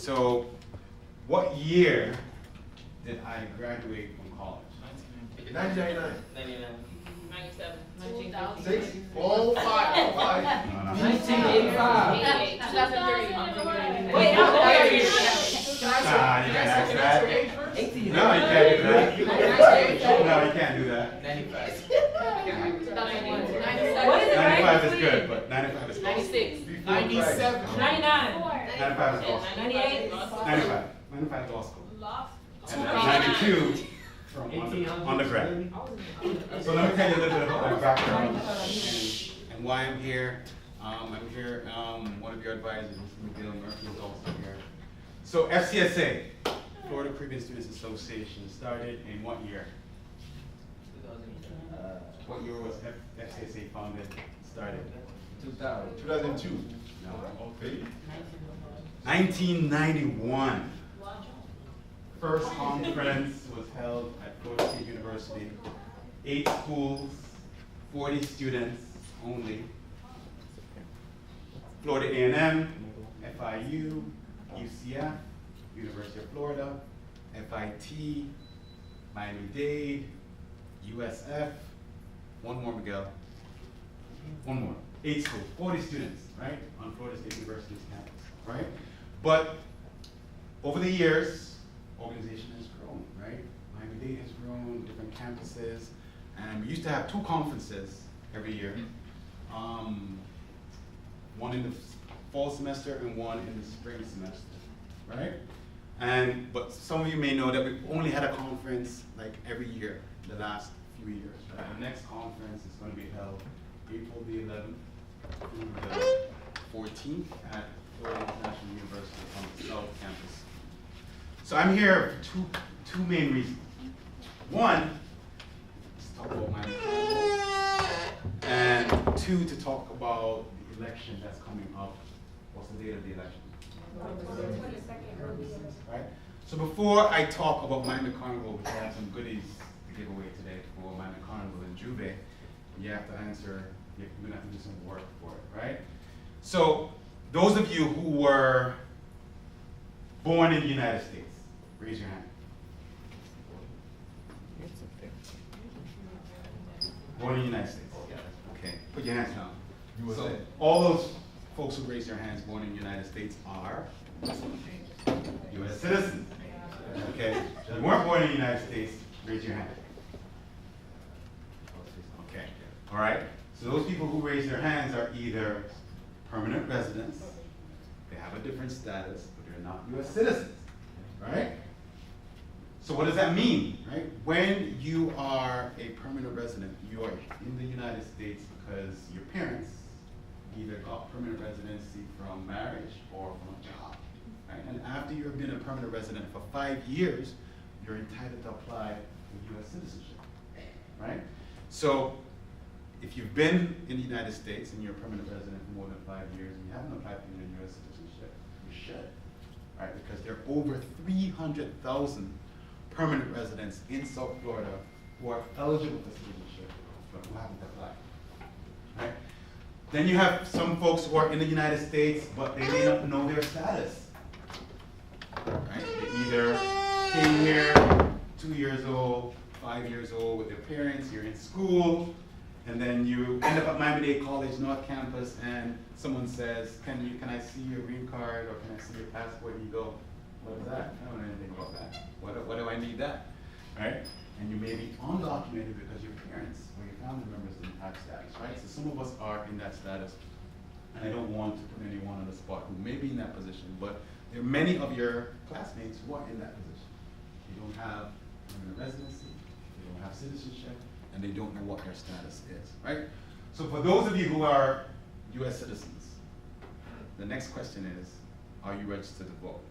So, what year did I graduate from college? 1999. 97. 6? Oh, 5. 1985. 2003. Wait, You can't ask that. 18. No, you can't do that. No, you can't do that. 95. 2001. What is it, 95 is good, but 95 is close. 96. 97. 99. 95 is law school. 98. 95. 95 is law school. And 92 from undergrad. So let me tell you a little bit about my background and why I'm here. I'm here, one of your advisors, Mr. McGill Murphy, is also here. So FCSA, Florida Caribbean Students Association, started in what year? 2000. What year was FCSA founded, started? 2000. 2002. No. Okay. 1991. First conference was held at Florida State University. 8 schools, 40 students only. Florida A&M, FIU, UCF, University of Florida, FIT, Miami-Dade, USF, one more, Miguel. One more. 8 schools, 40 students, right, on Florida State University's campus, right? But over the years, organization has grown, right? Miami-Dade has grown, different campuses, and we used to have 2 conferences every year. One in the fall semester and one in the spring semester, right? But some of you may know that we've only had a conference like every year, the last few years, right? The next conference is going to be held April the 11th through the 14th at Florida International University on the South Campus. So I'm here for two main reasons. One, to talk about my and 2, to talk about the election that's coming up. What's the date of the election? Right? So before I talk about Miami Carnival, we have some goodies to give away today for Miami Carnival and Juve. You have to answer, you're gonna have to do some work for it, right? So those of you who were born in the United States, raise your hand. Born in the United States. Okay, put your hands down. So all those folks who raise their hands born in the United States are U.S. citizens. Okay, if you weren't born in the United States, raise your hand. Okay, all right. So those people who raise their hands are either permanent residents, they have a different status, but they're not U.S. citizens, right? So what does that mean, right? When you are a permanent resident, you are in the United States because your parents either got permanent residency from marriage or from a job, right? And after you've been a permanent resident for 5 years, you're entitled to apply for U.S. citizenship, right? So if you've been in the United States and you're a permanent resident for more than 5 years and you haven't applied for your U.S. citizenship, you should, right? Because there are over 300,000 permanent residents in South Florida who are eligible for citizenship, but who haven't applied, right? Then you have some folks who are in the United States, but they may not know their status, right? They either came here 2 years old, 5 years old with their parents, you're in school, and then you end up at Miami-Dade College North Campus and someone says, can I see your green card or can I see your passport? And you go, what is that? I don't know anything about that. What do I need that, right? And you may be undocumented because your parents or your family members didn't have status, right? So some of us are in that status, and I don't want to put anyone on the spot who may be in that position, but there are many of your classmates who are in that position. They don't have permanent residency, they don't have citizenship, and they don't know what their status is, right? So for those of you who are U.S. citizens, the next question is, are you registered to vote?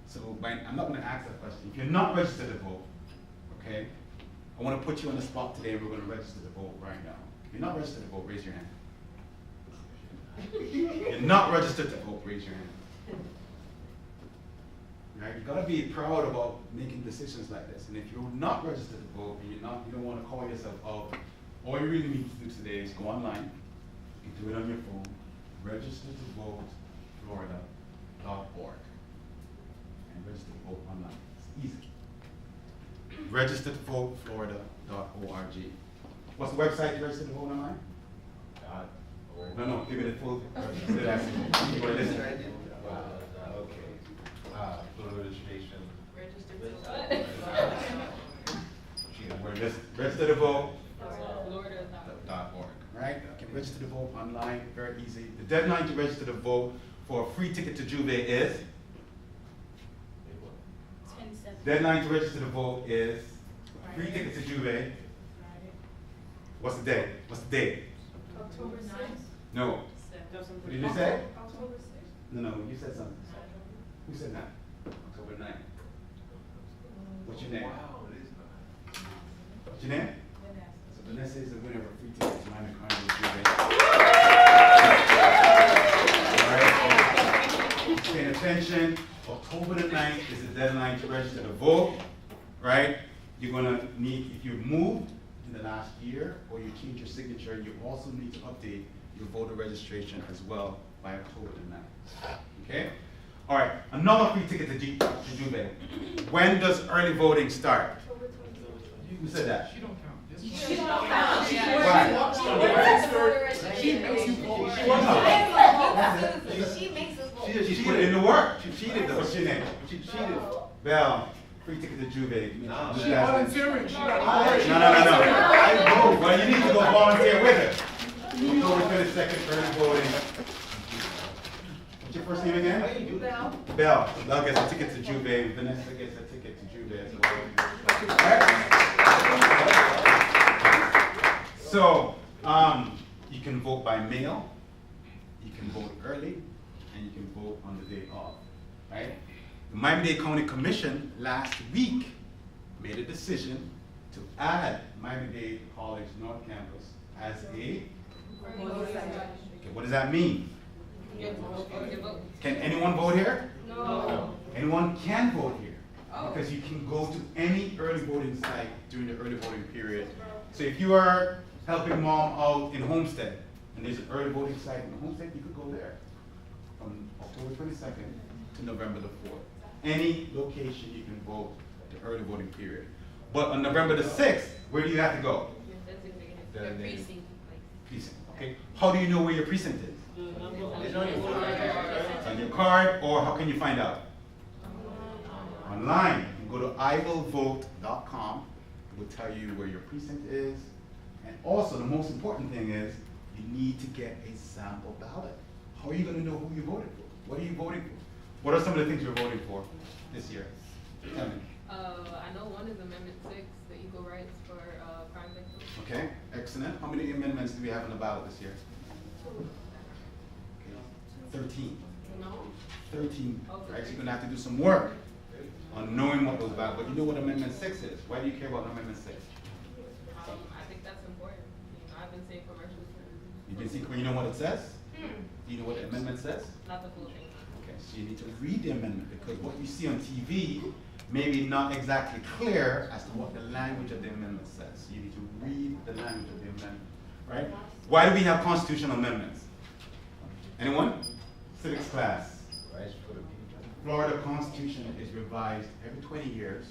So I'm not going to ask that question. If you're not registered to vote, okay, I want to put you on the spot today and we're going to register to vote right now. If you're not registered to vote, raise your hand. If you're not registered to vote, raise your hand. Right? You've got to be proud about making decisions like this. And if you're not registered to vote and you don't want to call yourself out, all you really need to do today is go online, you can do it on your phone, register to vote Florida.org. easy. Registertoflorida.org. What's the website to register to vote online? No, give me the full. Okay. Voter registration. Register to vote. Florida.org. Right? You can register to vote online, very easy. The deadline to register to vote for a free ticket to Juve is? 10/7. Deadline to register to vote is free ticket to Juve. What's the date? What's the date? October 9th. No. What did you say? October 6th. No, you said something. Who said that? October 9th. What's your name? What's your name? So Vanessa is the winner of a free ticket to Miami Carnival Juve. All right. Paying attention. October the 9th is the deadline to register to vote. Right? You're gonna need, if you've moved in the last year or you change your signature, you also need to update your voter registration as well by October the 9th. Okay? All right, another free ticket to Juve. When does early voting start? Who said that? She don't count. Why? She makes us vote. She put it in the work. She cheated though. What's your name? She cheated. Belle, free ticket to Juve. No. This She guy's- volunteering. No. Well, you need to go volunteer with her. October 22nd, early voting. What's your first name again? Belle. Belle gets a ticket to Juve. Vanessa gets a ticket to Juve as well. Alright? So, you can vote by mail, you can vote early, and you can vote on the day off. Right? The Miami-Dade County Commission last week made a decision to add Miami-Dade College North Campus as a. Okay, what does that mean? Can anyone vote here? No. Anyone can vote here, because you can go to any early voting site during the early voting period. So if you are helping mom out in Homestead, and there's an early voting site in Homestead, you could go there from October 22nd to November the 4th. Any location you can vote the early voting period. But on November the 6th, where do you have to go? Your precinct. Precinct, okay? How do you know where your precinct is? It's on your voter registration. It's on your card, or how can you find out? Online. You can go to iwillvote.com. It will tell you where your precinct is. And also, the most important thing is, you need to get a sample ballot. How are you going to know who you voted for? What are you voting for? What are some of the things you're voting for this year? Tell me. I know one is Amendment 6, the equal rights for crime victims. Okay, excellent. How many amendments do we have on the ballot this year? 13. No? 13, Okay. right? So you're gonna have to do some work on knowing what those ballot, but you know what Amendment 6 is. Why do you care about Amendment 6? I think that's important. You know, I've been seeing commercials for You can see, you know what it says? Do you know what the amendment says? not the full thing. Okay, so you need to read the amendment, because what you see on TV may be not exactly clear as to what the language of the amendment says. You need to read the language of the amendment, right? Why do we have constitutional amendments? Anyone? Civics class. Florida Constitution is revised every 20 years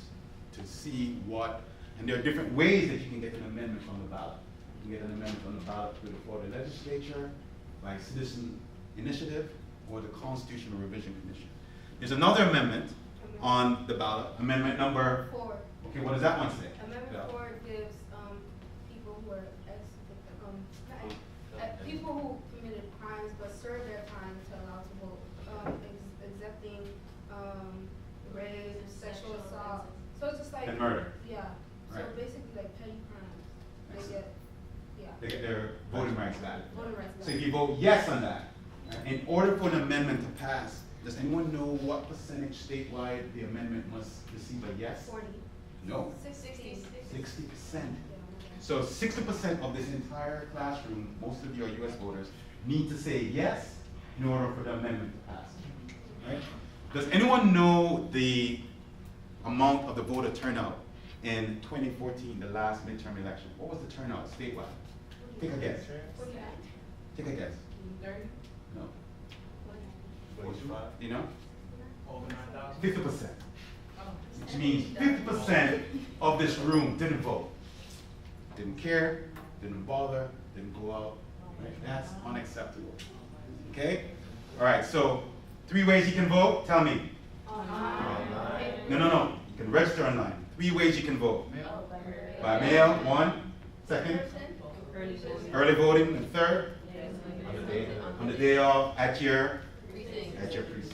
to see what, and there are different ways that you can get an amendment on the ballot. You can get an amendment on the ballot through the Florida Legislature, by citizen initiative, or the Constitutional Revision Commission. There's another amendment on the ballot, amendment number, 4. okay, what does that one say? Amendment 4 gives people who are people who committed crimes but served their time to allow to vote, accepting rape, sexual assault. So it's just like And murder. Yeah. So Right. basically like petty crimes. They Excellent. get They get their voting rights back. voting rights. So if you vote yes on that, right, in order for an amendment to pass, does anyone know what percentage statewide the amendment must receive a yes? 40. No, 60. 60%. So 60% of this entire classroom, most of you are US voters, need to say yes in order for the amendment to pass. Right? Does anyone know the amount of the voter turnout in 2014, the last midterm election? What was the turnout statewide? Take a guess. Take a guess. 30? No. 45. You know? Over 9,000. 50%. Oh. which means 50% of this room didn't vote. Didn't care, didn't bother, didn't go out. Right? That's unacceptable. Okay? All right, so 3 ways you can vote. Tell me. No. You can register online. 3 ways you can vote. By mail, 1. Second, early voting, and 3rd, on the day of, at your precinct.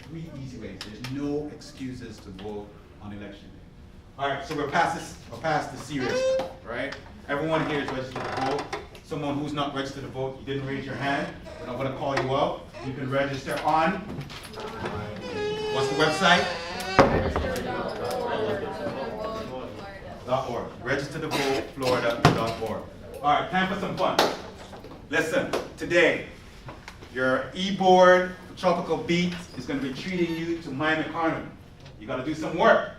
3 easy ways. There's no excuses to vote on election day. All right, so we're past the serious, right? Everyone here is registered to vote. Someone who's not registered to vote, you didn't raise your hand, we're not going to call you out. You can register on, what's the website? .org. Registertovote.florida.org. All right, time for some fun. Listen, today, your e-board Tropical Beat is going to be treating you to Miami Carnival. You got to do some work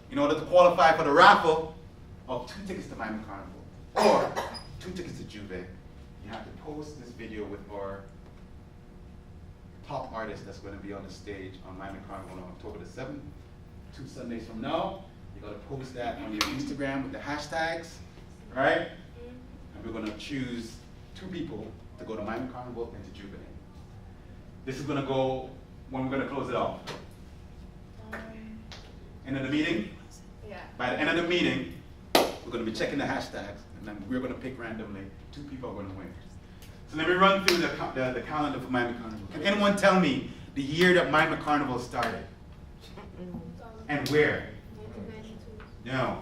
in order to qualify for the raffle of 2 tickets to Miami Carnival or 2 tickets to Juve. You have to post this video with our top artist that's going to be on the stage on Miami Carnival on October the 7th, 2 Sundays from now. You got to post that on your Instagram with the hashtags, right? And we're going to choose 2 people to go to Miami Carnival and to Juve. This is going to go when we're going to close it off. End of the meeting? Yeah. By the end of the meeting, we're going to be checking the hashtags, and then we're going to pick randomly 2 people are going to win. So let me run through the calendar for Miami Carnival. Can anyone tell me the year that Miami Carnival started? And where? 1992. No.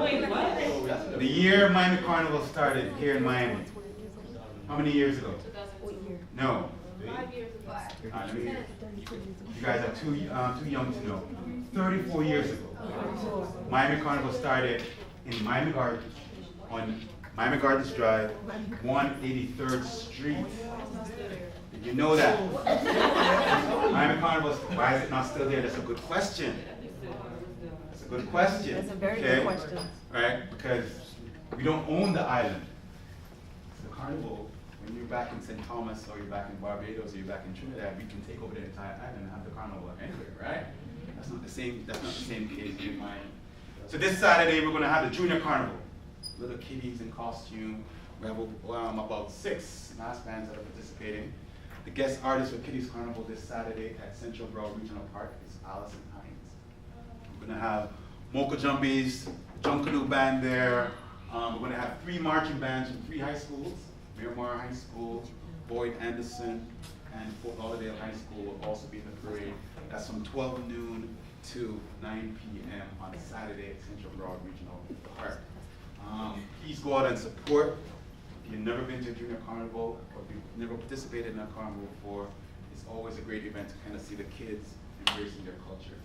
Wait, what? The year Miami Carnival started here in Miami. How many years ago? 2002. No. 5 years ago. All right, let me, you guys are too young to know. 34 years ago, Miami Carnival started in Miami Gardens, on Miami Gardens Drive, 183rd Street. Did you know that? Miami Carnival, why is it not still there? That's a good question. That's a good question. That's a very okay? good question. Right? Because we don't own the island. So the Carnival, when you're back in St. Thomas, or you're back in Barbados, or you're back in Trinidad, we can take over the entire island and have the Carnival anywhere, right? That's not the same case in Miami. So this Saturday, we're going to have the Junior Carnival. Little kiddies in costume. We have about 6 mass bands that are participating. The guest artist for Kiddies Carnival this Saturday at Central Broad Regional Park is Allison Hines. We're going to have Mocha Jumbies, Jump Canoe Band there. We're going to have 3 marching bands from 3 high schools. Miramar High School, Boyd Anderson, and Fort Lauderdale High School will also be in the parade. That's from 12 noon to 9 p.m. on Saturday at Central Broad Regional Park. Please go out and support. If you've never been to a junior carnival, or if you've never participated in a carnival before, it's always a great event to kind of see the kids embracing their culture.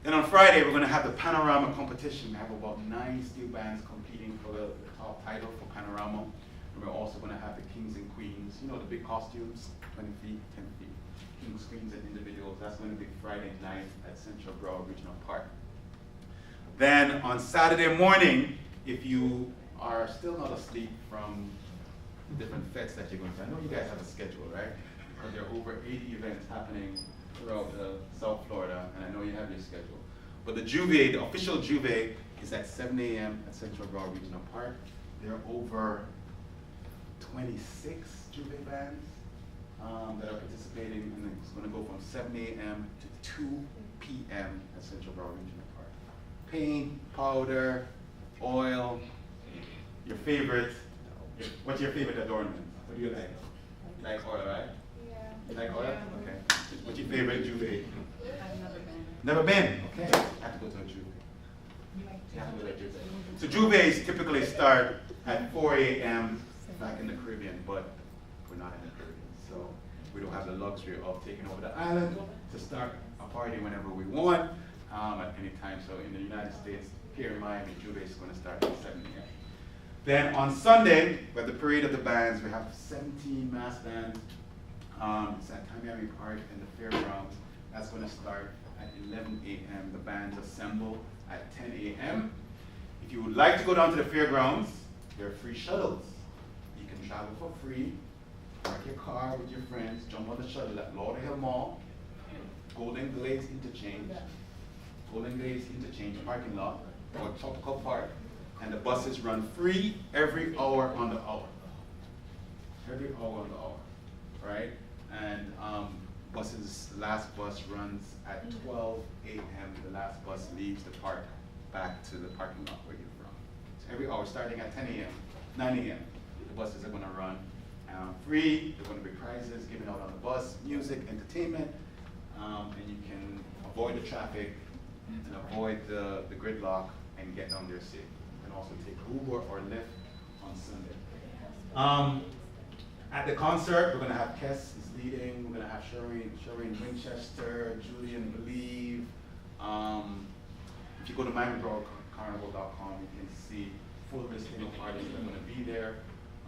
Then on Friday, we're going to have the Panorama competition. We have about 9 steel bands competing for the top title for Panorama. And we're also going to have the Kings and Queens, you know, the big costumes, 20 feet, 10 feet. Kings, Queens, and individuals. That's going to be Friday night at Central Broad Regional Park. Then on Saturday morning, if you are still not asleep from the different fetes that you're going to, I know you guys have a schedule, right? Because there are over 80 events happening throughout South Florida, and I know you have your schedule. But the Juve, the official Juve, is at 7 a.m. at Central Broad Regional Park. There are over 26 Juve bands that are participating, and it's going to go from 7 a.m. to 2 p.m. at Central Broad Regional Park. Paint, powder, oil, your favorite. What's your favorite adornment? What do you like? You like oil, right? Yeah. You like oil? Okay. What's your favorite Juve? I've never been. Never been? Okay. I have to go to a Juve. You have to go to a Juve. So Juves typically start at 4 a.m. back in the Caribbean, but we're not in the Caribbean, so we don't have the luxury of taking over the island to start a party whenever we want, at any time. So in the United States, here in Miami, Juve is going to start at 7 a.m. Then on Sunday, with the parade of the bands, we have 17 mass bands. It's at Miami Park and the fairgrounds. That's going to start at 11 a.m. The bands assemble at 10 a.m. If you would like to go down to the fairgrounds, there are free shuttles. You can travel for free, park your car with your friends, jump on the shuttle at Lauderdale Mall, Golden Glades Interchange. Golden Glades Interchange parking lot, or Tropical Park, and the buses run free every hour on the hour. Every hour on the hour, right? And buses, the last bus runs at 12 a.m. The last bus leaves the park back to the parking lot where you're from. So every hour, starting at 10 a.m., 9 a.m., the buses are going to run free. There are going to be prizes given out on the bus, music, entertainment, and you can avoid the traffic and avoid the gridlock and get down there safe. You can also take Uber or Lyft on Sunday. At the concert, we're going to have Kes is leading. We're going to have Shireen Winchester, Julian Believe. If you go to MiamiCarnival.com, you can see full listing of artists that are going to be there,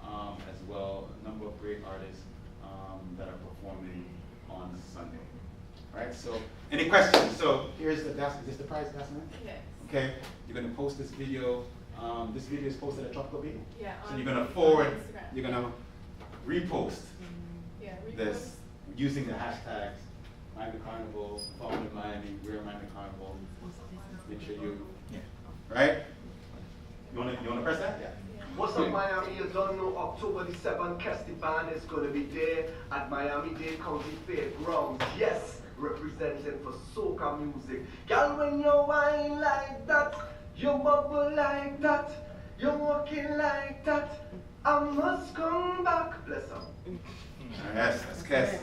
as well a number of great artists that are performing on Sunday. All right. So, any questions? So here's the is this the prize, Dasman? Yes. Okay. You're going to post this video. This video is posted at Tropical Beat. Yeah. So you're going to forward. Instagram. You're going to repost Yeah, this using the hashtags Miami Carnival, Found in Miami, We're Miami Carnival. Make sure you, right? You wanna press that? Yeah. What's up, Miami? You don't know October the 7th, Castibana is going to be there at Miami-Dade County Fairgrounds. Yes, representing for soca music. Girl, when you whine like that, you bubble like that, you walking like that, I must come back. Bless them. Yes, that's Kes.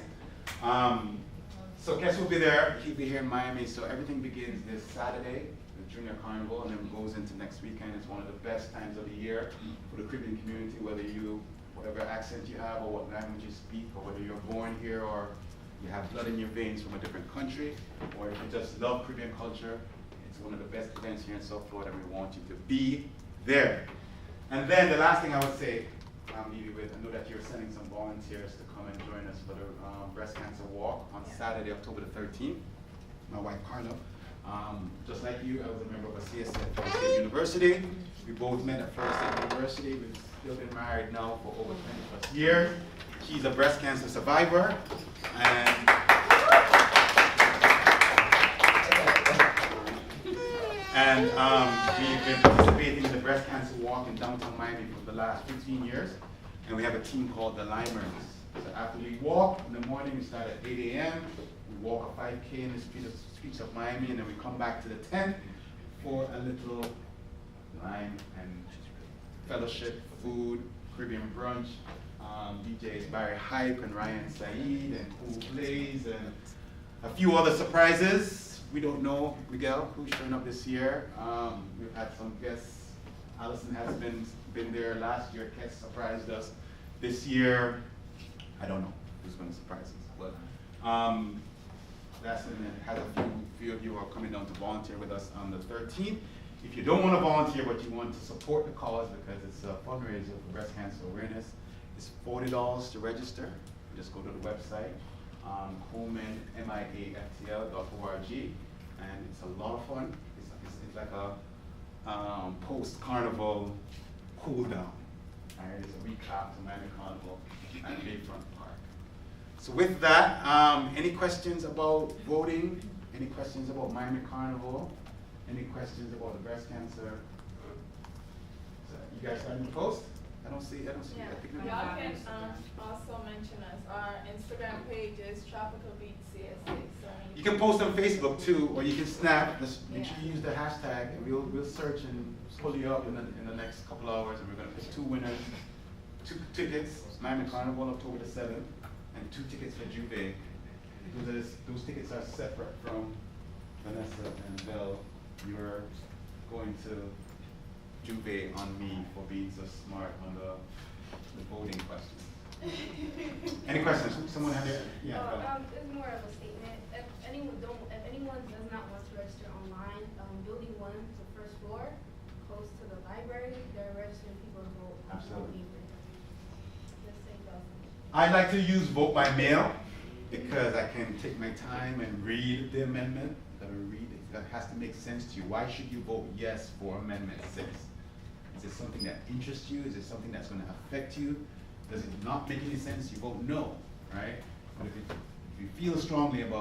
So Kes will be there. He'll be here in Miami. So everything begins this Saturday, the Junior Carnival, and then goes into next weekend. It's one of the best times of the year for the Caribbean community, whatever accent you have or what language you speak, or whether you're born here or you have blood in your veins from a different country, or if you just love Caribbean culture. It's one of the best events here in South Florida, and we want you to be there. And then the last thing I would say, I'll leave you with, I know that you're sending some volunteers to come and join us for the breast cancer walk on Saturday, October the 13th. My wife, Carla. Just like you, I was a member of a CS at Florida State University. We both met at Florida State University. We've still been married now for over 20 plus years. She's a breast cancer survivor, and we've been participating in the breast cancer walk in downtown Miami for the last 15 years, and we have a team called the Limers. So after we walk in the morning, we start at 8 a.m. We walk a 5K in the streets of Miami, and then we come back to the tent for a little lime and fellowship, food, Caribbean brunch. DJs Barry Hype and Ryan Saeed and Cool Blaze and a few other surprises. We don't know, Miguel, who's showing up this year. We've had some guests. Allison has been there last year. Kes surprised us. This year, I don't know who's going to surprise us. But has a few of you are coming down to volunteer with us on the 13th. If you don't want to volunteer, but you want to support the cause because it's a fundraiser for breast cancer awareness, it's $40 to register. You just go to the website, miaftl.org, and it's a lot of fun. It's like a post-carnival cool down. Right? It's a recap to Miami Carnival at Bayfront Park. So with that, any questions about voting? Any questions about Miami Carnival? Any questions about the breast cancer? So you guys starting to post? I don't see. Y'all can also mention us. Our Instagram page is Tropical Beat CS6. So you can post on Facebook too, or you can snap. Just make sure you use the hashtag, and we'll search and pull you up in the next couple hours, and we're gonna pick 2 winners, 2 tickets, Miami Carnival October the 7th, and 2 tickets for Juve. Those tickets are separate from Vanessa and Belle. You're going to Juve on me for being so smart on the voting question. Any questions? Someone have it? Yeah. It's more of a statement. If anyone does not want to register online, building 1, the first floor, close to the library, they're registering people to vote. Absolutely. Let's say that. I like to use vote by mail because I can take my time and read the amendment. That has to make sense to you. Why should you vote yes for Amendment 6? Is it something that interests you? Is it something that's going to affect you? Does it not make any sense? You vote no, right? But if you feel strongly about